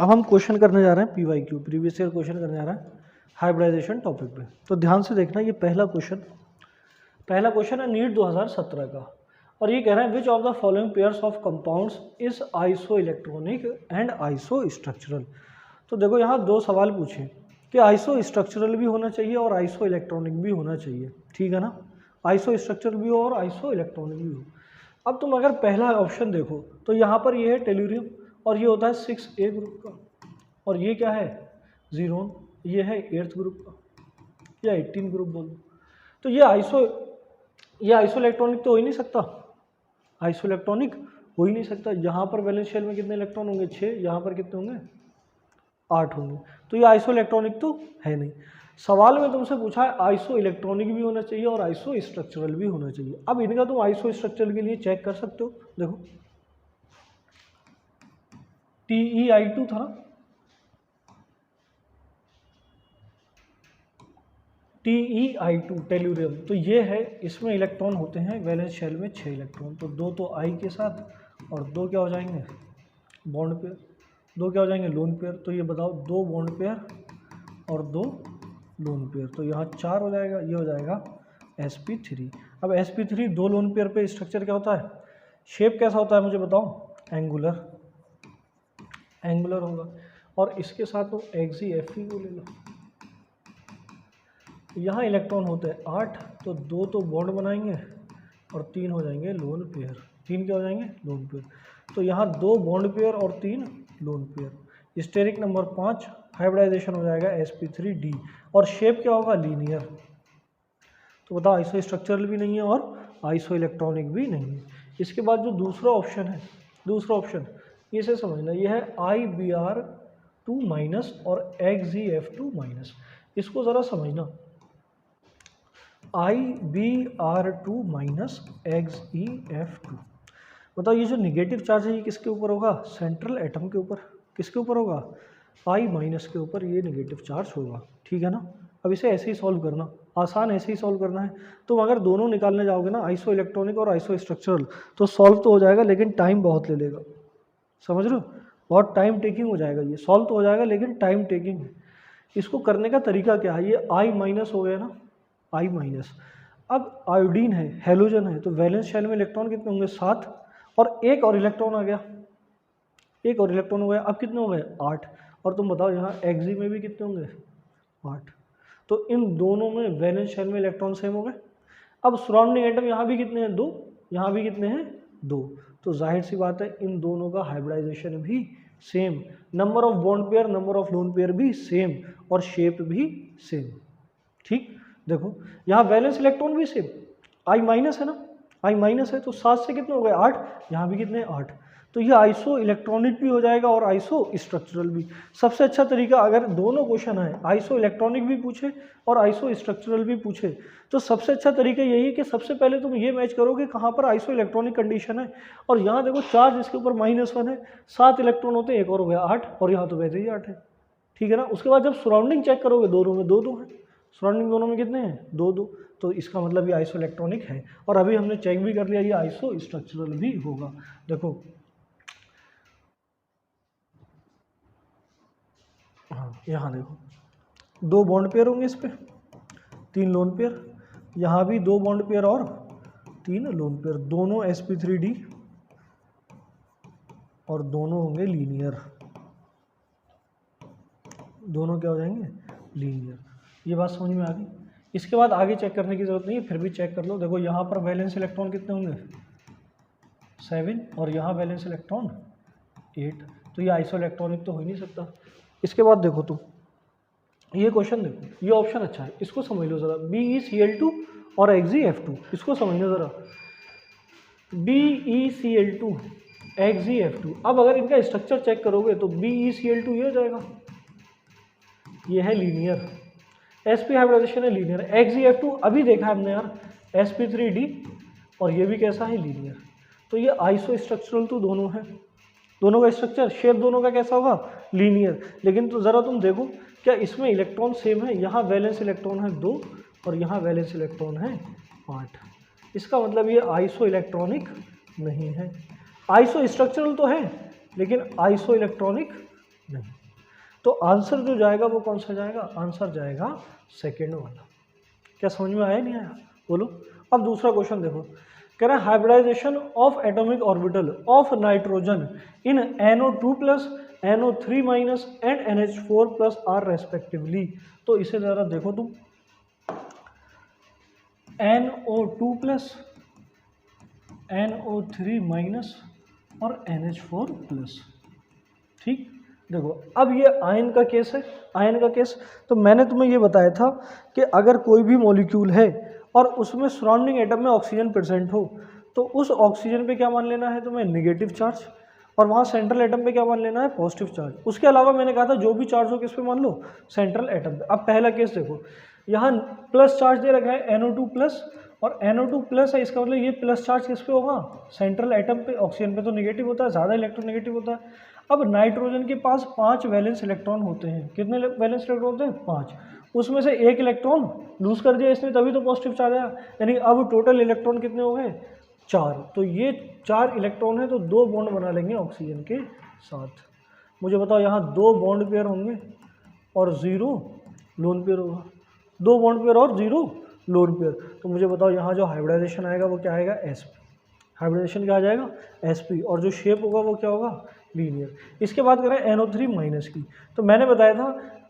अब हम क्वेश्चन करने जा रहे हैं PYQ, प्रीवियस ईयर क्वेश्चन करने जा रहे हैं हाइब्रिडाइजेशन टॉपिक पे। तो ध्यान से देखना, ये पहला क्वेश्चन है नीट 2017 का, और ये कह रहा है विच of the following pairs of compounds is isoelectronic and iso structural. तो देखो यहाँ दो सवाल पूछे कि आइसो स्ट्रक्चरल भी होना चाहिए और आइसो इलेक्ट्रॉनिक भी होना चाहिए, ठीक है ना। आइसो स्ट्रक्चरल भी हो और आइसो इलेक्ट्रॉनिक भी हो। अब तुम अगर पहला ऑप्शन देखो तो यहाँ पर ये है टेल्यूरियम और ये होता है 6A ग्रुप का, और ये क्या है जीरोन, ये है 8th ग्रुप का या 18 ग्रुप बोलो। तो ये आइसो इलेक्ट्रॉनिक तो हो ही नहीं सकता, आइसो इलेक्ट्रॉनिक हो ही नहीं सकता। यहाँ पर वैलेंस शेल में कितने इलेक्ट्रॉन होंगे 6, यहाँ पर कितने होंगे 8 होंगे, तो ये आइसो इलेक्ट्रॉनिक तो है नहीं। सवाल में तुमसे पूछा है आइसो इलेक्ट्रॉनिक भी होना चाहिए और आइसो स्ट्रक्चरल भी होना चाहिए। अब इनका तुम आइसो स्ट्रक्चरल के लिए चेक कर सकते हो। देखो TeI2 था ना, TeI2 टेल्यूरियम, तो ये है, इसमें इलेक्ट्रॉन होते हैं वैलेंस शेल में 6 इलेक्ट्रॉन, तो 2 तो I के साथ और 2 क्या हो जाएंगे बॉन्ड पेयर, 2 क्या हो जाएंगे लोन पेयर। तो ये बताओ 2 बॉन्ड पेयर और 2 लोन पेयर, तो यहाँ 4 हो जाएगा, ये हो जाएगा sp3। अब sp3 2 लोन पेयर पे स्ट्रक्चर क्या होता है, शेप कैसा होता है मुझे बताओ, एंगुलर होगा। और इसके साथ तो XeFe को ले लो, यहाँ इलेक्ट्रॉन होते हैं 8, तो 2 तो बॉन्ड बनाएंगे और 3 हो जाएंगे लोन पेयर, 3 क्या हो जाएंगे लोन पेयर। तो यहाँ 2 बॉन्ड पेयर और 3 lone pair. Steric number 5 hybridization हो जाएगा sp3D, और शेप क्या होगा लीनियर। तो बताओ आइसो स्ट्रक्चरल भी नहीं है और आइसो इलेक्ट्रॉनिक भी नहीं है। इसके बाद जो दूसरा ऑप्शन है, दूसरा ऑप्शन इसे समझना, ये है IBr2- और XeF2-। इसको ज़रा समझना, IBr2- XeF2। बताओ ये जो निगेटिव चार्ज है ये किसके ऊपर होगा, सेंट्रल एटम के ऊपर। किसके ऊपर होगा, I- के ऊपर ये निगेटिव चार्ज होगा, ठीक है ना। अब इसे ऐसे ही सॉल्व करना, आसान ऐसे ही सॉल्व करना है। तुम अगर दोनों निकालने जाओगे ना, आइसो इलेक्ट्रॉनिक और आइसो स्ट्रक्चरल, तो सॉल्व तो हो जाएगा लेकिन टाइम बहुत ले लेगा, समझ रहे हो, बहुत टाइम टेकिंग हो जाएगा। ये सॉल्व तो हो जाएगा लेकिन टाइम टेकिंग है। इसको करने का तरीका क्या है, ये I- हो गया ना, I-। अब आयोडीन है, हेलोजन है, तो वैलेंस शेल में इलेक्ट्रॉन कितने होंगे 7, और एक और इलेक्ट्रॉन आ गया, एक और इलेक्ट्रॉन हो गया, अब कितने हो गए 8। और तुम बताओ यहाँ Xe में भी कितने होंगे 8। तो इन दोनों में वैलेंस शेल में इलेक्ट्रॉन सेम हो गए। अब सराउंडिंग एटम यहाँ भी कितने हैं 2, यहाँ भी कितने हैं 2, तो जाहिर सी बात है इन दोनों का हाइब्रिडाइजेशन भी same, number of bond pair, number of lone pair भी सेम, और शेप भी सेम, ठीक। देखो यहाँ वैलेंस इलेक्ट्रॉन भी सेम, I- है ना, I- है, तो 7 से कितने हो गए 8, यहाँ भी कितने 8। तो ये आइसो इलेक्ट्रॉनिक भी हो जाएगा और आइसो स्ट्रक्चरल भी। सबसे अच्छा तरीका, अगर दोनों क्वेश्चन है आइसो इलेक्ट्रॉनिक भी पूछे और आइसो स्ट्रक्चरल भी पूछे, तो सबसे अच्छा तरीका यही है कि सबसे पहले तुम ये मैच करो कि कहाँ पर आइसो इलेक्ट्रॉनिक कंडीशन है। और यहाँ देखो चार्ज इसके ऊपर -1 है, 7 इलेक्ट्रॉन होते हैं, एक और हो गया 8, और यहाँ तो वैसे ही 8 है, ठीक है ना। उसके बाद जब सराउंडिंग चेक करोगे दोनों में 2-2 है, सराउंडिंग दोनों में कितने हैं 2-2, तो इसका मतलब ये आइसो इलेक्ट्रॉनिक है। और अभी हमने चेक भी कर लिया ये आइसो स्ट्रक्चरल भी होगा। देखो हाँ, यहाँ देखो 2 बॉन्ड पेयर होंगे इस पे, 3 लोन पेयर, यहाँ भी 2 बॉन्ड पेयर और 3 लोन पेयर, दोनों sp3D और दोनों होंगे लीनियर, दोनों क्या हो जाएंगे लीनियर। ये बात समझ में आ गई। इसके बाद आगे चेक करने की जरूरत नहीं है, फिर भी चेक कर लो। देखो यहाँ पर वैलेंस इलेक्ट्रॉन कितने होंगे 7, और यहाँ वैलेंस इलेक्ट्रॉन 8, तो ये आइसो इलेक्ट्रॉनिक तो हो ही नहीं सकता। इसके बाद देखो तुम ये क्वेश्चन देखो, ये ऑप्शन अच्छा है, इसको समझ लो ज़रा, BeCl2 और XeF2, इसको समझ लो ज़रा, BeCl2 XeF2। अब अगर इनका स्ट्रक्चर चेक करोगे तो BeCl2 ये हो जाएगा, ये है लीनियर, sp हाइब्रिडाइजेशन है लीनियर, XeF2 अभी देखा हमने यार sp3D, और ये भी कैसा है लीनियर। तो ये आइसो स्ट्रक्चरल तो दोनों है, दोनों का स्ट्रक्चर शेप दोनों का कैसा होगा लीनियर। लेकिन तो ज़रा तुम देखो क्या इसमें इलेक्ट्रॉन सेम है, यहाँ वैलेंस इलेक्ट्रॉन है 2 और यहाँ वैलेंस इलेक्ट्रॉन है 8, इसका मतलब ये आइसो इलेक्ट्रॉनिक नहीं है। आइसो स्ट्रक्चरल तो है लेकिन आइसो इलेक्ट्रॉनिक नहीं। तो आंसर जो जाएगा वो कौन सा जाएगा? आंसर जाएगा सेकेंड वाला। क्या समझ में आया नहीं आया? बोलो। अब दूसरा क्वेश्चन देखो, कह रहा है hybridization of atomic orbital of nitrogen in NO2 plus NO3 minus and NH4 plus are respectively. तो इसे जरा देखो तुम, NO2 प्लस NO3 माइनस और NH4 प्लस। ठीक, देखो अब ये आयन का केस है, आयन का केस। तो मैंने तुम्हें ये बताया था कि अगर कोई भी मॉलिक्यूल है और उसमें सराउंडिंग एटम में ऑक्सीजन प्रेजेंट हो, तो उस ऑक्सीजन पे क्या मान लेना है तुम्हें? नेगेटिव चार्ज, और वहाँ सेंट्रल एटम पे क्या मान लेना है? Positive charge. उसके अलावा मैंने कहा था जो भी चार्ज हो किस पे मान लो? सेंट्रल एटम पे। अब पहला केस देखो, यहाँ प्लस चार्ज दे रखा है NO2 प्लस, और NO2 प्लस है, इसका मतलब ये प्लस चार्ज किस पे होगा? सेंट्रल एटम पे। ऑक्सीजन पे तो नेगेटिव होता है, ज़्यादा इलेक्ट्रोनेगेटिव होता है। अब नाइट्रोजन के पास 5 वैलेंस इलेक्ट्रॉन होते हैं। कितने वैलेंस इलेक्ट्रॉन होते हैं? 5। उसमें से एक इलेक्ट्रॉन लूज कर दिया इसने, तभी तो पॉजिटिव चार्ज आया। यानी अब टोटल इलेक्ट्रॉन कितने हो गए? 4। तो ये 4 इलेक्ट्रॉन है, तो 2 बॉन्ड बना लेंगे ऑक्सीजन के साथ। मुझे बताओ, यहाँ 2 बॉन्ड पेयर होंगे और 0 लोन पेयर होगा। 2 बॉन्ड पेयर और 0 लोन पेयर। तो मुझे बताओ यहाँ जो हाइब्रिडाइजेशन आएगा वो क्या आएगा? sp। हाइब्रिडाइजेशन क्या आ जाएगा? sp। और जो शेप होगा वो क्या होगा? लीनियर। इसके बाद करें NO3 माइनस की। तो मैंने बताया था,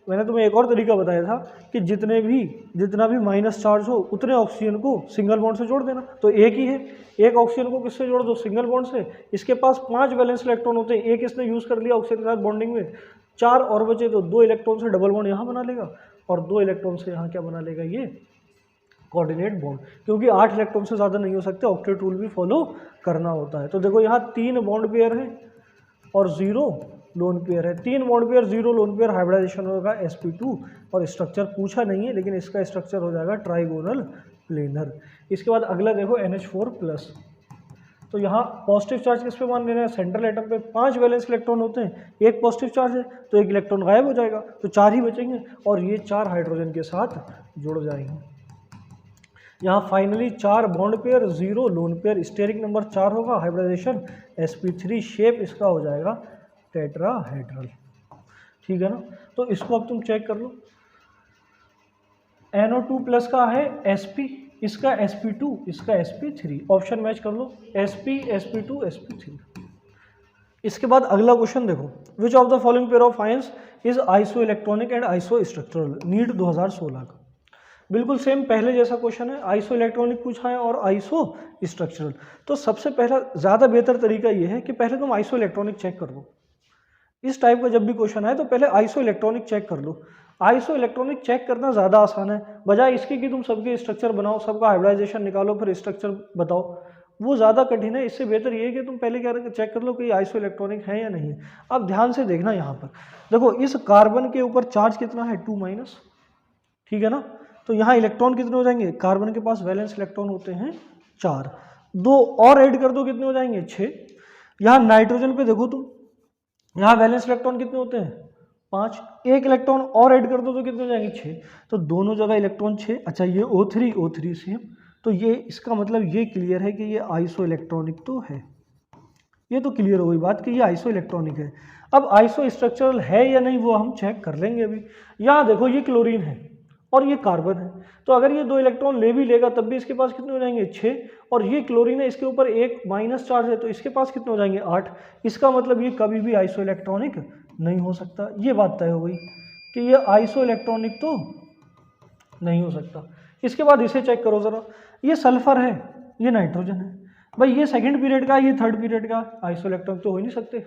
मैंने तुम्हें एक और तरीका बताया था कि जितना भी माइनस चार्ज हो उतने ऑक्सीजन को सिंगल बॉन्ड से जोड़ देना। तो एक ही है, एक ऑक्सीजन को किससे जोड़ दो? सिंगल बॉन्ड से। इसके पास 5 वैलेंस इलेक्ट्रॉन होते हैं, एक इसने यूज़ कर लिया ऑक्सीजन के साथ बॉन्डिंग में, 4 और बचे, तो 2 इलेक्ट्रॉन से डबल बॉन्ड यहाँ बना लेगा और 2 इलेक्ट्रॉन से यहाँ क्या बना लेगा? ये कोऑर्डिनेट बॉन्ड। क्योंकि 8 इलेक्ट्रॉन से ज़्यादा नहीं हो सकते, ऑक्टेट रूल भी फॉलो करना होता है। तो देखो यहाँ 3 बॉन्ड पेयर है और 0 लोन पेयर है। 3 bond pair 0 lone pair, hybridization होगा sp2। और स्ट्रक्चर पूछा नहीं है, लेकिन इसका स्ट्रक्चर हो जाएगा ट्राइगोनल प्लेनर। इसके बाद अगला देखो NH4 प्लस। तो यहाँ पॉजिटिव चार्ज किस पे मान लेना है? सेंट्रल एटम पे। 5 वैलेंस इलेक्ट्रॉन होते हैं, एक पॉजिटिव चार्ज है, तो एक इलेक्ट्रॉन गायब हो जाएगा, तो 4 ही बचेंगे और ये 4 हाइड्रोजन के साथ जुड़ जाएंगे। यहाँ finally 4 bond pair 0 lone pair, steric number 4 होगा, हाइब्रिडाइजेशन sp3, शेप इसका हो जाएगा टेट्राहेड्रल। ठीक है ना? तो इसको अब तुम चेक कर लो। NO2 प्लस का है sp, इसका sp2, इसका sp3। ऑप्शन मैच कर लो, sp sp2 sp3। इसके बाद अगला क्वेश्चन देखो, which of the following pair of ions is isoelectronic and isostructural? NEET 2016 का बिल्कुल सेम पहले जैसा क्वेश्चन है। आइसो इलेक्ट्रॉनिक पूछा है और आइसो स्ट्रक्चरल। तो सबसे पहला ज़्यादा बेहतर तरीका ये है कि पहले तुम आइसो इलेक्ट्रॉनिक चेक कर लो। इस टाइप का जब भी क्वेश्चन आए तो पहले आइसो इलेक्ट्रॉनिक चेक कर लो। आइसो इलेक्ट्रॉनिक चेक करना ज़्यादा आसान है, बजाय इसके कि तुम सबके स्ट्रक्चर बनाओ, सबका हाइब्रिडाइजेशन निकालो, फिर स्ट्रक्चर बताओ, वो ज़्यादा कठिन है। इससे बेहतर ये है कि तुम पहले क्या चेक कर लो कि आइसो इलेक्ट्रॉनिक है या नहीं है। अब ध्यान से देखना, यहाँ पर देखो इस कार्बन के ऊपर चार्ज कितना है? 2-। ठीक है ना? तो यहाँ इलेक्ट्रॉन कितने हो जाएंगे? कार्बन के पास वैलेंस इलेक्ट्रॉन होते हैं 4, 2 और ऐड कर दो, कितने हो जाएंगे? 6। यहाँ नाइट्रोजन पे देखो तुम, यहाँ वैलेंस इलेक्ट्रॉन कितने होते हैं? 5, एक इलेक्ट्रॉन और ऐड कर दो तो कितने हो जाएंगे? 6। तो दोनों जगह इलेक्ट्रॉन 6। अच्छा ये O3 सेम, तो ये इसका मतलब ये क्लियर है कि ये आइसो इलेक्ट्रॉनिक तो है। ये तो क्लियर हो गई बात कि ये आइसो इलेक्ट्रॉनिक है। अब आइसो स्ट्रक्चरल है या नहीं वो हम चेक कर लेंगे अभी। यहाँ देखो ये क्लोरीन है और ये कार्बन है, तो अगर ये 2 इलेक्ट्रॉन ले भी लेगा तब भी इसके पास कितने हो जाएंगे? 6। और ये क्लोरीन है, इसके ऊपर एक माइनस चार्ज है, तो इसके पास कितने हो जाएंगे? 8। इसका मतलब ये कभी भी आइसो इलेक्ट्रॉनिक नहीं हो सकता। ये बात तय हो गई कि ये आइसो इलेक्ट्रॉनिक तो नहीं हो सकता। इसके बाद इसे चेक करो ज़रा, ये सल्फर है, ये नाइट्रोजन है। भाई ये सेकंड पीरियड का, ये थर्ड पीरियड का, आइसो इलेक्ट्रॉनिक तो हो ही नहीं सकते।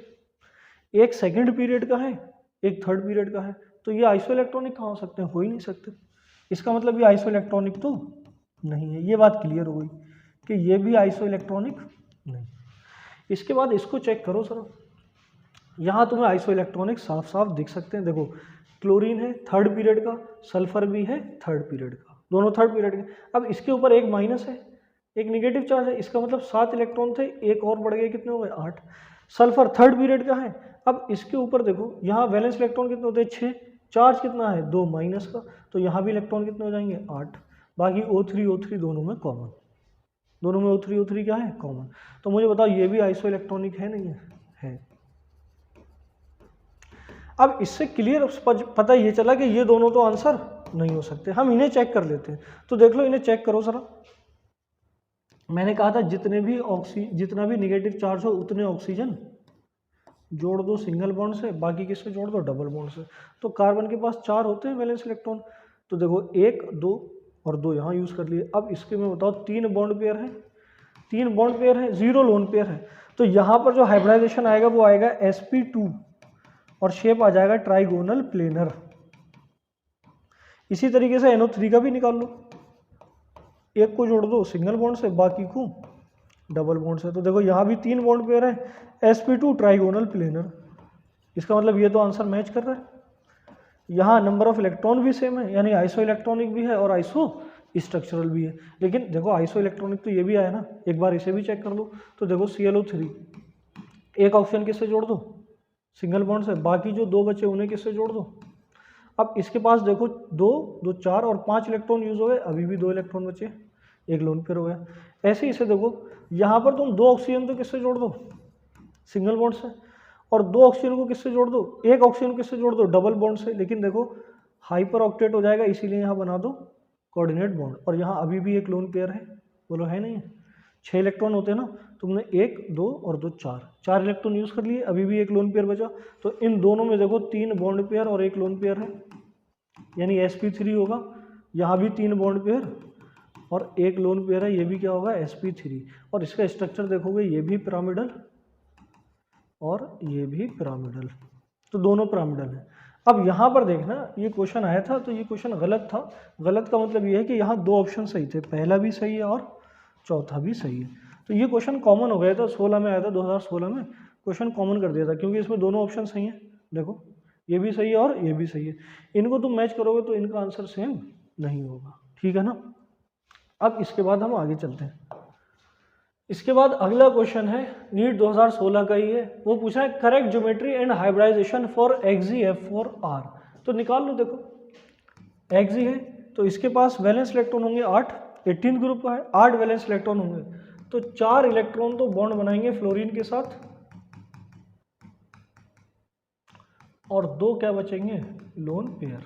एक सेकंड पीरियड का है, एक थर्ड पीरियड का है, तो ये आइसो इलेक्ट्रॉनिक कहाँ हो सकते हैं? हो ही नहीं सकते। इसका मतलब ये आइसो इलेक्ट्रॉनिक तो नहीं है। ये बात क्लियर हो गई कि ये भी आइसो इलेक्ट्रॉनिक नहीं। इसके बाद इसको चेक करो सर, यहाँ तुम्हें आइसो इलेक्ट्रॉनिक साफ साफ दिख सकते हैं। देखो क्लोरीन है थर्ड पीरियड का, सल्फर भी है थर्ड पीरियड का, दोनों थर्ड पीरियड के। अब इसके ऊपर एक माइनस है, एक निगेटिव चार्ज है, इसका मतलब 7 इलेक्ट्रॉन थे, एक और बढ़ गए, कितने हो गए? 8। सल्फर थर्ड पीरियड का है। अब इसके ऊपर देखो, यहाँ वैलेंस इलेक्ट्रॉन कितने होते हैं? 6। चार्ज कितना है? 2 माइनस का, तो यहाँ भी इलेक्ट्रॉन कितने हो जाएंगे? 8। बाकी O3 दोनों में कॉमन, दोनों में O3 क्या है? कॉमन। तो मुझे बताओ ये भी आइसो इलेक्ट्रॉनिक है नहीं है? है। अब इससे क्लियर पता ये चला कि ये दोनों तो आंसर नहीं हो सकते। हम इन्हें चेक कर लेते हैं। तो देख लो, इन्हें चेक करो जरा। मैंने कहा था जितना भी निगेटिव चार्ज हो उतने ऑक्सीजन जोड़ दो सिंगल बॉन्ड से, बाकी किससे जोड़ दो, डबल बॉन्ड से। तो कार्बन के पास 4 होते हैं वैलेंस इलेक्ट्रॉन, तो देखो 1 2 और 2 यहाँ यूज़ कर लिए। अब इसके में बताओ 3 बॉन्ड पेयर है, 3 बॉन्ड पेयर है, 0 लोन पेयर है। तो यहाँ पर जो हाइब्रिडाइजेशन आएगा वो आएगा sp2 और शेप आ जाएगा ट्राइगोनल प्लेनर। इसी तरीके से NO3 का भी निकाल लो, एक को जोड़ दो सिंगल बॉन्ड से, बाकी को डबल बॉन्ड से। तो देखो यहाँ भी 3 बॉन्ड पेयर है, sp2 ट्राइगोनल प्लेनर। इसका मतलब ये तो आंसर मैच कर रहा है। यहाँ नंबर ऑफ इलेक्ट्रॉन भी सेम है, यानी आइसो इलेक्ट्रॉनिक भी है और आइसो स्ट्रक्चरल भी है। लेकिन देखो आइसो इलेक्ट्रॉनिक तो ये भी आया ना, एक बार इसे भी चेक कर लो। तो देखो ClO3, एक ऑक्सीजन किससे जोड़ दो, सिंगल बॉन्ड से, बाकी जो 2 बचे उन्हें किससे जोड़ दो। अब इसके पास देखो 2 2 4 और 5 इलेक्ट्रॉन यूज हो गए, अभी भी 2 इलेक्ट्रॉन बचे, एक लोन पेयर हो गया। ऐसे ही इसे देखो, यहाँ पर तुम 2 ऑक्सीजन तो किससे जोड़ दो, सिंगल बॉन्ड से, और 2 ऑक्सीजन को किससे जोड़ दो, एक ऑक्सीजन को किससे जोड़ दो, डबल बॉन्ड से। लेकिन देखो हाइपर ऑक्टेट हो जाएगा, इसीलिए यहाँ बना दो कोऑर्डिनेट बॉन्ड। और यहाँ अभी भी एक लोन पेयर है, बोलो है नहीं है। 6 इलेक्ट्रॉन होते हैं ना, तुमने 1 2 और 2 4 इलेक्ट्रॉन यूज कर लिए, अभी भी एक लोन पेयर बचा। तो इन दोनों में देखो 3 बॉन्ड पेयर और एक लोन पेयर है, यानी sp3 होगा। यहाँ भी 3 बॉन्ड पेयर और एक लोन पेयर है, ये भी क्या होगा, sp3। और इसका स्ट्रक्चर देखोगे, ये भी पिरामिडल और ये भी पिरामिडल, तो दोनों पिरामिडल है। अब यहाँ पर देखना, ये क्वेश्चन आया था तो ये क्वेश्चन गलत था। गलत का मतलब ये है कि यहाँ 2 ऑप्शन सही थे, पहला भी सही है और चौथा भी सही है। तो ये क्वेश्चन कॉमन हो गया था, 16 में आया था, 2016 में क्वेश्चन कॉमन कर दिया था, क्योंकि इसमें दोनों ऑप्शन सही हैं। देखो ये भी सही है और ये भी सही है, इनको तुम मैच करोगे तो इनका आंसर सेम नहीं होगा, ठीक है ना। अब इसके बाद हम आगे चलते हैं। इसके बाद अगला क्वेश्चन है, नीट 2016 का ही है, वो पूछा है correct geometry and hybridization for Xg(F4)R। तो निकाल लो। देखो Xg है तो इसके पास वैलेंस इलेक्ट्रॉन होंगे 8, 18 ग्रुप का है, 8 वैलेंस इलेक्ट्रॉन होंगे, तो 4 इलेक्ट्रॉन तो बॉन्ड बनाएंगे फ्लोरीन के साथ और 2 क्या बचेंगे, लोन पेयर।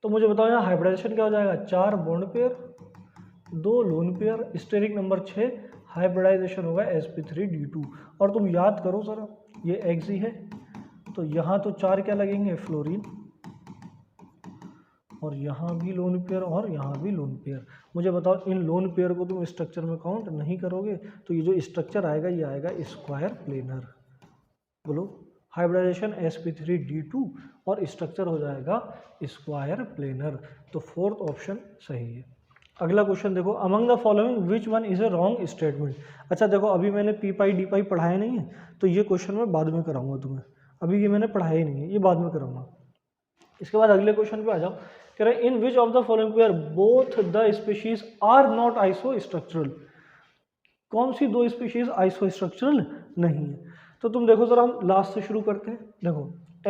तो मुझे बताओ यहाँ हाइब्रिडाइजेशन क्या हो जाएगा, 4 bond pair 2 lone pair, steric number 6, hybridization होगा sp3d2। और तुम याद करो जरा, ये Xg है तो यहाँ तो 4 क्या लगेंगे, फ्लोरीन, और यहाँ भी लोन पेयर और यहाँ भी लोन पेयर। मुझे बताओ इन लोन पेयर को तुम स्ट्रक्चर में काउंट नहीं करोगे तो ये जो स्ट्रक्चर आएगा ये आएगा स्क्वायर प्लेनर। बोलो हाइब्रिडाइजेशन sp3d2 और स्ट्रक्चर हो जाएगा स्क्वायर प्लेनर। तो 4th ऑप्शन सही है। अगला क्वेश्चन देखो, among the following which one is a wrong statement. अच्छा देखो, अभी मैंने पी पाई डी पाई पढ़ाया नहीं है, तो ये क्वेश्चन मैं बाद में कराऊंगा तुम्हें, अभी ये मैंने पढ़ाया ही नहीं है, ये बाद में कराऊंगा। इसके बाद अगले क्वेश्चन पे आ जाओ, कह रहे हैं in which of the following pair both the species are not iso structural. कौन सी 2 स्पीशीज आइसो स्ट्रक्चरल नहीं है। तो तुम देखो जरा, हम लास्ट से शुरू करते हैं। देखो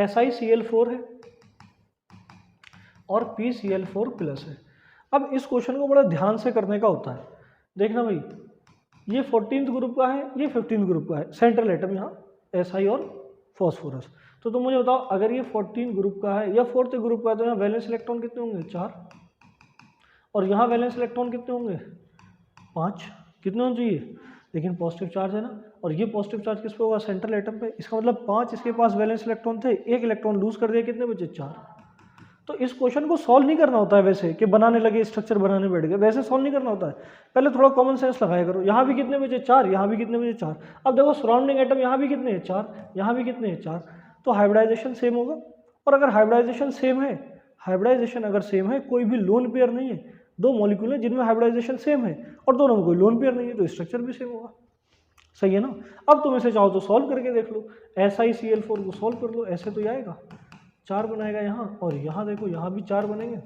SiCl4 है और PCl4+ है। अब इस क्वेश्चन को बड़ा ध्यान से करने का होता है। देखना भाई, ये 14th ग्रुप का है, ये 15th ग्रुप का है, सेंट्रल एटम यहाँ Si और फॉस्फोरस। तो तुम मुझे बताओ, अगर ये 14 ग्रुप का है या 4th ग्रुप का है तो यहाँ वैलेंस इलेक्ट्रॉन कितने होंगे, 4, और यहाँ वैलेंस इलेक्ट्रॉन कितने होंगे, 5। कितने होने चाहिए, लेकिन पॉजिटिव चार्ज है ना, और ये पॉजिटिव चार्ज किस पे होगा, सेंट्रल एटम पे। इसका मतलब 5 इसके पास वैलेंस इलेक्ट्रॉन थे, एक इलेक्ट्रॉन लूज कर दिया, कितने बचे, 4। तो इस क्वेश्चन को सॉल्व नहीं करना होता है वैसे कि बनाने लगे स्ट्रक्चर बनाने बैठ गए, वैसे सॉल्व नहीं करना होता है। पहले थोड़ा कॉमन सेंस लगाया करो। यहाँ भी कितने बचे, 4, यहाँ भी कितने बचे, 4। अब देखो सराउंडिंग एटम यहाँ भी कितने हैं, 4, यहाँ भी कितने हैं, 4। तो हाइब्रिडाइजेशन सेम होगा। और अगर हाइब्रिडाइजेशन सेम है, हाइब्रिडाइजेशन अगर सेम है, कोई भी लोन पेयर नहीं है, 2 मॉलिक्यूल है जिनमें हाइब्रिडाइजेशन सेम है और दोनों में कोई लोन पेयर नहीं है, तो स्ट्रक्चर भी सेम होगा। सही है ना। अब तुम इसे चाहो तो सॉल्व करके देख लो, SiCl4 को सॉल्व कर लो, ऐसे तो आएगा, 4 बनाएगा यहाँ, और यहाँ देखो यहाँ भी 4 बनेंगे।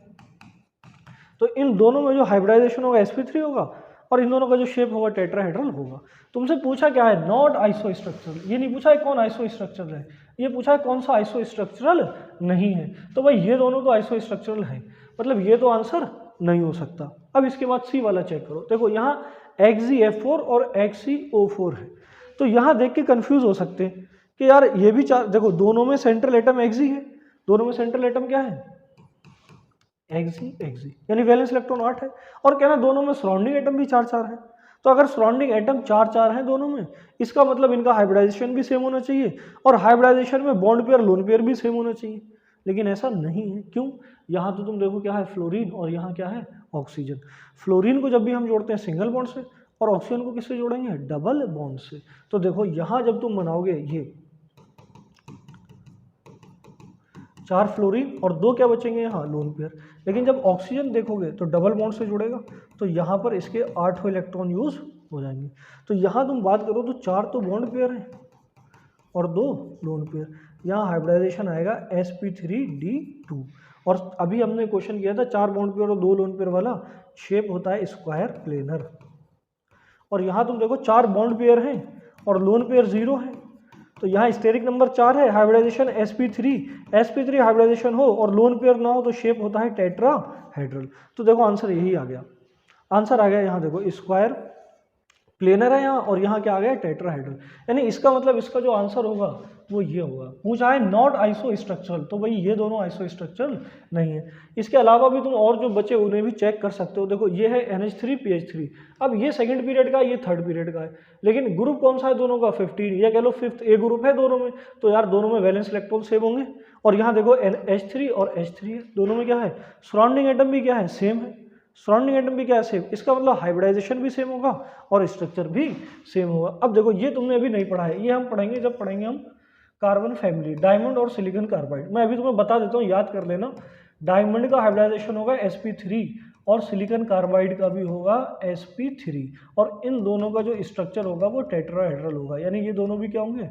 तो इन दोनों में जो हाइब्रिडाइजेशन होगा sp3 होगा, और इन दोनों का जो शेप होगा टेट्राहेड्रल होगा। तुमसे पूछा क्या है, नॉट आइसो स्ट्रक्चरल। ये नहीं पूछा है कौन आइसो स्ट्रक्चरल है, ये पूछा है कौन सा आइसो स्ट्रक्चरल नहीं है। तो भाई ये दोनों तो आइसो स्ट्रक्चरल है, मतलब ये तो आंसर नहीं हो सकता। अब इसके बाद सी वाला चेक करो। देखो यहाँ Xgf4 और Xco4 है, तो यहाँ देख के कंफ्यूज हो सकते हैं कि यार ये भी चार, देखो दोनों में सेंट्रल एटम एक्सी है, दोनों में सेंट्रल एटम क्या है, एक्सी, यानी वैलेंस इलेक्ट्रॉन 8 है, और कहना दोनों में सराउंडिंग एटम भी 4 है। तो अगर सराउंडिंग एटम 4 है दोनों में, इसका मतलब इनका हाइब्रिडाइजेशन भी सेम होना चाहिए, और हाइब्रिडाइजेशन में बॉन्ड पेयर लोन पेयर भी सेम होना चाहिए। लेकिन ऐसा नहीं है, क्यों? यहाँ तो तुम देखो क्या है, फ्लोरीन, और यहाँ क्या है, ऑक्सीजन। फ्लोरीन को जब भी हम जोड़ते हैं सिंगल बॉन्ड से, और ऑक्सीजन को किससे जोड़ेंगे, डबल बॉन्ड से। तो देखो यहाँ जब तुम बनाओगे ये 4 फ्लोरीन और 2 क्या बचेंगे यहाँ, लोन पेयर। लेकिन जब ऑक्सीजन देखोगे तो डबल बॉन्ड से जुड़ेगा, तो यहाँ पर इसके 8 इलेक्ट्रॉन यूज हो जाएंगे। तो यहाँ तुम बात करो तो 4 तो बॉन्ड पेयर हैं और 2 लोन पेयर। यहाँ हाइब्रिडाइजेशन आएगा sp3d2। और अभी हमने क्वेश्चन किया था 4 बॉन्ड पेयर और 2 लोन पेयर वाला, शेप होता है स्क्वायर प्लेनर। और यहाँ तुम देखो 4 बॉन्ड पेयर हैं और लोन पेयर 0 है, तो यहाँ स्टेरिक नंबर 4 है, हाइब्रिडाइजेशन sp3 हाइब्रिडाइजेशन हो और लोन पेयर ना हो तो शेप होता है टेट्राहेड्रल। तो देखो आंसर यही आ गया, आंसर आ गया यहाँ देखो स्क्वायर प्लेनर है यहाँ, और यहाँ क्या आ गया, टेट्राहेड्रल। यानी इसका मतलब इसका जो आंसर होगा वो ये होगा। पूछा है नॉट आइसो स्ट्रक्चरल, तो भाई ये दोनों आइसो स्ट्रक्चरल नहीं है। इसके अलावा भी तुम और जो बचे उन्हें भी चेक कर सकते हो। देखो ये है NH3 PH3, अब ये सेकंड पीरियड का, ये थर्ड पीरियड का है, लेकिन ग्रुप कौन सा है दोनों का, 15, या कह लो 5th ए ग्रुप है दोनों में, तो यार दोनों में वैलेंस इलेक्ट्रॉन सेम होंगे। और यहाँ देखो H3 और H3 है, दोनों में क्या है, सराउंडिंग एटम भी क्या है, सेम है, सराउंडिंग एटम भी क्या है, सेम। इसका मतलब हाइब्रिडाइजेशन भी सेम होगा और स्ट्रक्चर भी सेम होगा। अब देखो ये तुमने अभी नहीं पढ़ा है, ये हम पढ़ेंगे जब पढ़ेंगे हम कार्बन फैमिली, डायमंड और सिलिकॉन कार्बाइड। मैं अभी तुम्हें बता देता हूँ, याद कर लेना। डायमंड का हाइब्रिडाइजेशन होगा sp3 और सिलिकॉन कार्बाइड का भी होगा sp3, और इन दोनों का जो स्ट्रक्चर होगा वो टेट्राहेड्रल होगा, यानी ये दोनों भी क्या होंगे,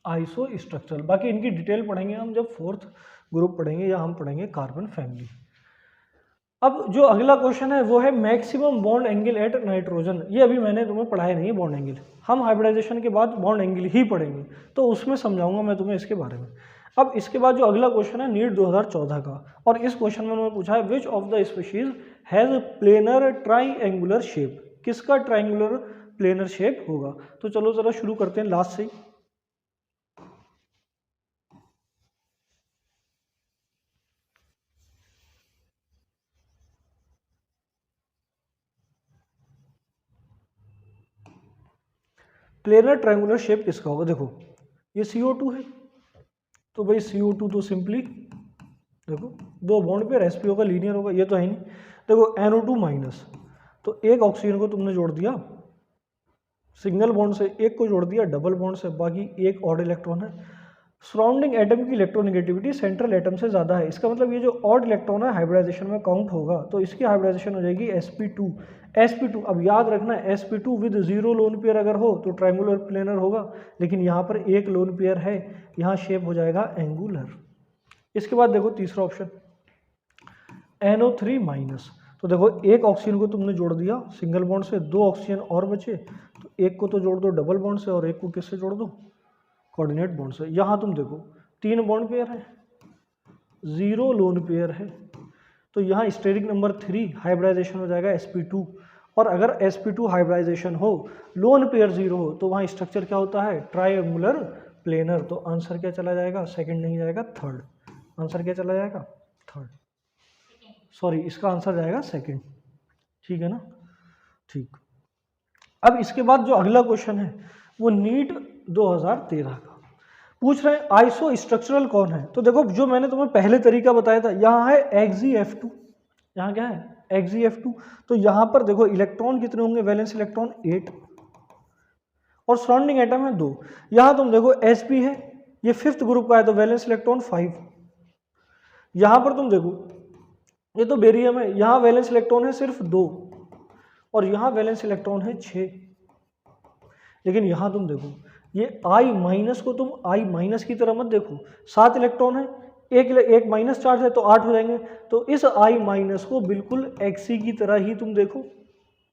आइसो स्ट्रक्चरल। बाकी इनकी डिटेल पढ़ेंगे हम जब 4th ग्रुप पढ़ेंगे या हम पढ़ेंगे कार्बन फैमिली। अब जो अगला क्वेश्चन है वो है maximum bond angle at nitrogen. ये अभी मैंने तुम्हें पढ़ाया नहीं है बॉन्ड एंगल, हम हाइब्रिडाइजेशन के बाद बॉन्ड एंगल ही पढ़ेंगे, तो उसमें समझाऊंगा मैं तुम्हें इसके बारे में। अब इसके बाद जो अगला क्वेश्चन है नीट 2014 का, और इस क्वेश्चन में उन्होंने पूछा है विच of the species has planar triangular shape, किसका ट्राइंगुलर प्लेनर शेप होगा। तो चलो जरा शुरू करते हैं लास्ट से। प्लेनर ट्रायंगुलर शेप किसका होगा, देखो ये CO2 है, तो भाई CO2 तो सिंपली देखो 2 बॉन्ड पे sp होगा, लीनियर होगा, ये तो है नहीं। देखो NO2 माइनस, तो एक ऑक्सीजन को तुमने जोड़ दिया सिंगल बॉन्ड से, एक को जोड़ दिया डबल बॉन्ड से, बाकी एक ऑड इलेक्ट्रॉन है। सराउंडिंग एटम की इलेक्ट्रोनेगेटिविटी सेंट्रल एटम से ज़्यादा है, इसका मतलब ये जो ऑड इलेक्ट्रॉन है हाइब्रिडाइजेशन में काउंट होगा, तो इसकी हाइब्रिडाइजेशन हो जाएगी sp2। अब याद रखना sp2 विद 0 लोन पेयर अगर हो तो ट्रायंगुलर प्लेनर होगा, लेकिन यहाँ पर एक लोन पेयर है, यहाँ शेप हो जाएगा एंगुलर। इसके बाद देखो तीसरा ऑप्शन NO3 माइनस, तो देखो एक ऑक्सीजन को तुमने जोड़ दिया सिंगल बॉन्ड से, 2 ऑक्सीजन और बचे, तो एक को तो जोड़ दो डबल बॉन्ड से और एक को किससे जोड़ दो, कोऑर्डिनेट बॉन्ड से। यहाँ तुम देखो 3 बॉन्ड पेयर है, 0 लोन पेयर है, तो यहाँ स्टेरिक नंबर 3 हाइब्रिडाइजेशन हो जाएगा sp2, और अगर sp2 हाइब्रिडाइजेशन हो लोन पेयर 0 हो तो वहाँ स्ट्रक्चर क्या होता है, ट्रायंगुलर प्लेनर। तो आंसर क्या चला जाएगा, सेकंड नहीं जाएगा थर्ड, आंसर क्या चला जाएगा, थर्ड, सॉरी इसका आंसर जाएगा सेकंड, ठीक है ना, ठीक। अब इसके बाद जो अगला क्वेश्चन है वो नीट 2013 का पूछ रहे हैं आइसो स्ट्रक्चरल कौन है। तो देखो जो मैंने तुम्हें पहले तरीका बताया था, यहाँ है XeF2, यहाँ क्या है XeF2, तो यहाँ पर देखो इलेक्ट्रॉन कितने होंगे, वैलेंस इलेक्ट्रॉन 8 और सराउंडिंग एटम है 2। यहाँ तुम देखो sp है, ये 5th ग्रुप का है, तो वैलेंस इलेक्ट्रॉन 5। यहाँ पर तुम देखो ये तो बेरियम है, यहाँ वैलेंस इलेक्ट्रॉन है सिर्फ 2 और यहाँ वैलेंस इलेक्ट्रॉन है 6। लेकिन यहाँ तुम देखो ये I माइनस को तुम I माइनस की तरह मत देखो, 7 इलेक्ट्रॉन है, एक माइनस चार्ज है तो 8 हो जाएंगे, तो इस I माइनस को बिल्कुल Xe की तरह ही तुम देखो,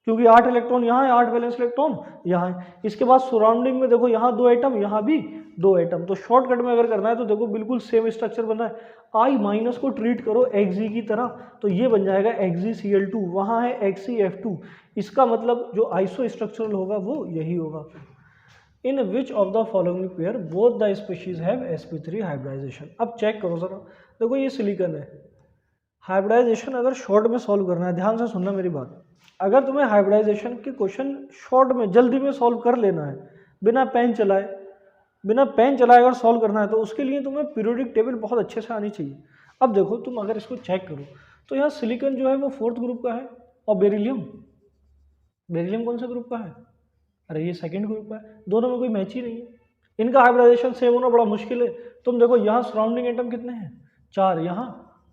क्योंकि 8 इलेक्ट्रॉन यहाँ है, 8 वैलेंस इलेक्ट्रॉन यहाँ है। इसके बाद सराउंडिंग में देखो यहाँ 2 एटम, यहाँ भी 2 एटम, तो शॉर्टकट में अगर करना है तो देखो बिल्कुल सेम स्ट्रक्चर बना है, I माइनस को ट्रीट करो Xe की तरह, तो ये बन जाएगा XeCl2, वहाँ है XeF2। इसका मतलब जो आइसो स्ट्रक्चरल होगा वो यही होगा। In which of the following pair both the species have sp3 hybridisation. अब चेक करो जरा, देखो ये सिलिकॉन है, हाइब्रिडाइजेशन अगर शॉर्ट में सॉल्व करना है, ध्यान से सुनना मेरी बात, अगर तुम्हें हाइब्रिडाइजेशन के क्वेश्चन शॉर्ट में जल्दी में सॉल्व कर लेना है, बिना पेन चलाए अगर सॉल्व करना है, तो उसके लिए तुम्हें पीरियोडिक टेबल बहुत अच्छे से आनी चाहिए। अब देखो तुम अगर इसको चेक करो तो यहाँ सिलिकॉन जो है वो 4th ग्रुप का है, और बेरिलियम कौन सा ग्रुप का है, अरे ये 2nd ग्रुप का है, दोनों में कोई मैच ही नहीं है, इनका हाइब्रिडाइजेशन सेम होना बड़ा मुश्किल है। तुम देखो यहाँ सराउंडिंग एटम कितने हैं, 4, यहाँ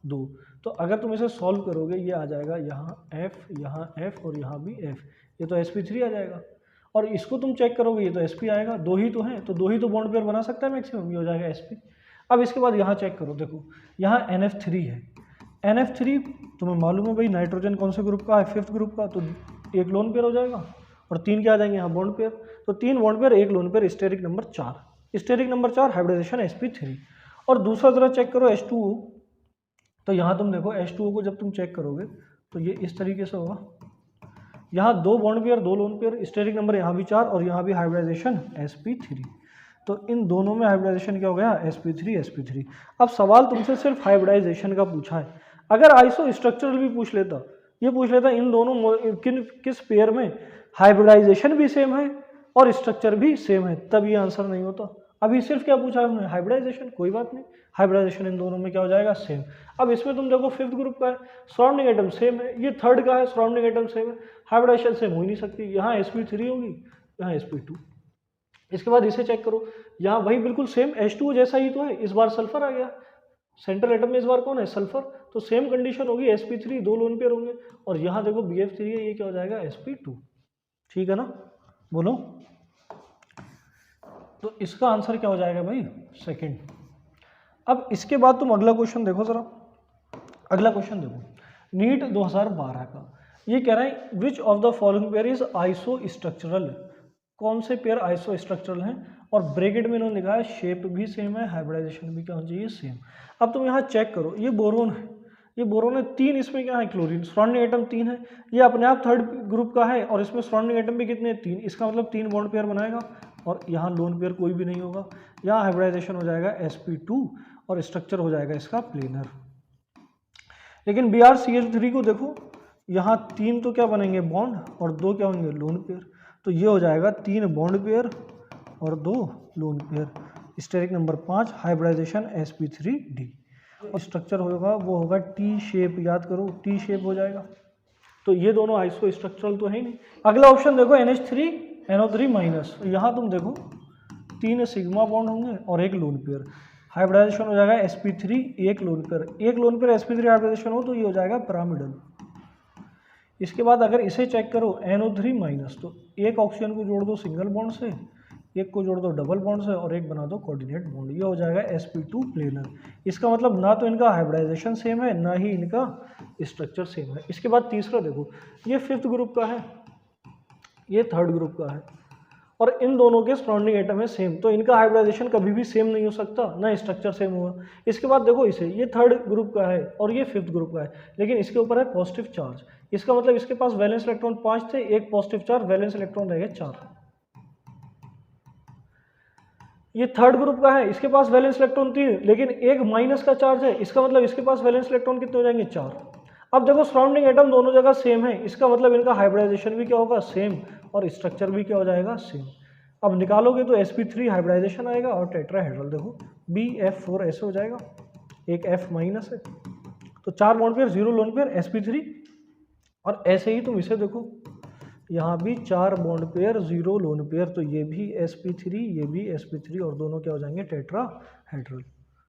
2, तो अगर तुम इसे सॉल्व करोगे ये आ जाएगा यहाँ F और यहाँ भी F, ये तो sp3 आ जाएगा। और इसको तुम चेक करोगे ये तो sp आएगा, 2 ही तो हैं, तो 2 ही तो बॉन्ड पेयर बना सकता है मैक्सिमम, ये हो जाएगा sp। अब इसके बाद यहाँ चेक करो, देखो यहाँ NF3 है, NF3 तुम्हें मालूम है भाई नाइट्रोजन कौन से ग्रुप का है, 5th ग्रुप का, तो एक लोन पेयर हो जाएगा और 3 क्या आ जाएंगे यहाँ बॉन्ड पेयर, तो 3 बॉन्ड पेयर, एक lone pair, steric number 4 hybridization sp3। और दूसरा जरा चेक करो H2O, तो यहाँ तुम देखो H2O को जब तुम चेक करोगे तो ये इस तरीके से होगा, यहाँ 2 bond pair 2 lone pair, steric number यहाँ भी 4 और यहाँ भी हाइब्रिडाइजेशन sp3, तो इन दोनों में हाइब्रिडाइजेशन क्या हो गया sp3। अब सवाल तुमसे सिर्फ हाइब्रिडाइजेशन का पूछा है, अगर आइसो स्ट्रक्चरल भी पूछ लेता, ये पूछ लेता इन दोनों किस पेयर में हाइब्रिडाइजेशन भी सेम है और स्ट्रक्चर भी सेम है, तब ये आंसर नहीं होता। अभी सिर्फ क्या पूछा है हमने, हाइब्रिडाइजेशन, कोई बात नहीं, हाइब्रिडाइजेशन इन दोनों में क्या हो जाएगा, सेम। अब इसमें तुम देखो 5th ग्रुप का है, सराउंडिंग एटम सेम है, ये 3rd का है, सराउंडिंग एटम सेम है, हाइब्रिडाइजेशन सेम हो ही नहीं सकती, यहाँ sp3 होगी, यहाँ sp2। इसके बाद इसे चेक करो, यहाँ वही बिल्कुल सेम H2O जैसा ही तो है, इस बार सल्फर आ गया, सेंट्रल एटम में इस बार कौन है, सल्फर, तो सेम कंडीशन होगी, sp3 2 लोन पेयर होंगे, और यहाँ देखो BF3 है, ये क्या हो जाएगा sp2, ठीक है ना, बोलो। तो इसका आंसर क्या हो जाएगा भाई, 2nd। अब इसके बाद तुम अगला क्वेश्चन देखो जरा, अगला क्वेश्चन देखो, नीट 2012 का, ये कह रहा है विच of the following pair is iso structural, कौन से पेयर आइसो स्ट्रक्चरल हैं, और ब्रैकेट में इन्होंने लिखा है शेप भी सेम है, हाइब्रिडाइजेशन भी क्या होना चाहिए, सेम। अब तुम यहाँ चेक करो, ये बोरोन है, ये बोरोन है, 3 इसमें क्या है, क्लोरीन, सराउंडिंग एटम 3 है, ये अपने आप 3rd ग्रुप का है, और इसमें सराउंडिंग एटम भी कितने हैं, 3, इसका मतलब 3 बॉन्ड पेयर बनाएगा, और यहाँ लोन पेयर कोई भी नहीं होगा, यहाँ हाइब्रिडाइजेशन हो जाएगा sp2 और स्ट्रक्चर हो जाएगा इसका प्लेनर। लेकिन BrCH3 को देखो, यहाँ 3 तो क्या बनेंगे बॉन्ड और 2 क्या होंगे लोन पेयर, तो ये हो जाएगा 3 बॉन्ड पेयर और 2 lone pair, steric number 5 hybridization sp3d। Structure होगा वो होगा टी शेप, याद करो टी शेप हो जाएगा, तो ये दोनों आइसो स्ट्रक्चरल तो है ही नहीं। अगला ऑप्शन देखो NH3 NO3 माइनस, यहाँ तुम देखो 3 सिग्मा बॉन्ड होंगे और 1 लोन पेयर, हाइब्रिडाइजेशन हो जाएगा sp3 1 lone pair sp3 hybridisation हो तो ये हो जाएगा पिरामिडल। इसके बाद अगर इसे चेक करो NO3 माइनस, तो एक ऑक्सीजन को जोड़ दो सिंगल बॉन्ड से, एक को जोड़ दो डबल बॉन्ड से और एक बना दो कोऑर्डिनेट बॉन्ड, ये हो जाएगा sp2 प्लेनर। इसका मतलब ना तो इनका हाइब्रिडाइजेशन सेम है ना ही इनका स्ट्रक्चर सेम है। इसके बाद तीसरा देखो, ये 5th ग्रुप का है, ये 3rd ग्रुप का है, और इन दोनों के सराउंडिंग एटम है सेम, तो इनका हाइब्रिडाइजेशन कभी भी सेम नहीं हो सकता, ना स्ट्रक्चर सेम होगा। इसके बाद देखो इसे, ये 3rd ग्रुप का है और ये 5th ग्रुप का है, लेकिन इसके ऊपर है पॉजिटिव चार्ज, इसका मतलब इसके पास वैलेंस इलेक्ट्रॉन 5 थे, एक पॉजिटिव चार्ज, वैलेंस इलेक्ट्रॉन रह गए 4। ये 3rd ग्रुप का है, इसके पास वैलेंस इलेक्ट्रॉन 3, लेकिन एक माइनस का चार्ज है, इसका मतलब इसके पास वैलेंस इलेक्ट्रॉन कितने हो जाएंगे 4। अब देखो सराउंडिंग एटम दोनों जगह सेम है, इसका मतलब इनका हाइब्रिडाइजेशन भी क्या होगा, सेम, और स्ट्रक्चर भी क्या हो जाएगा, सेम। अब निकालोगे तो sp3 हाइब्रिडाइजेशन आएगा और टेट्राहेड्रल देखो BF4 ऐसे हो जाएगा, एक F माइनस है, तो 4 bond pair 0 lone pair sp3, और ऐसे ही तुम इसे देखो, यहाँ भी 4 बॉन्ड पेयर 0 लोन पेयर, तो ये भी sp3 ये भी sp3 और दोनों क्या हो जाएंगे टेट्राहेड्रल।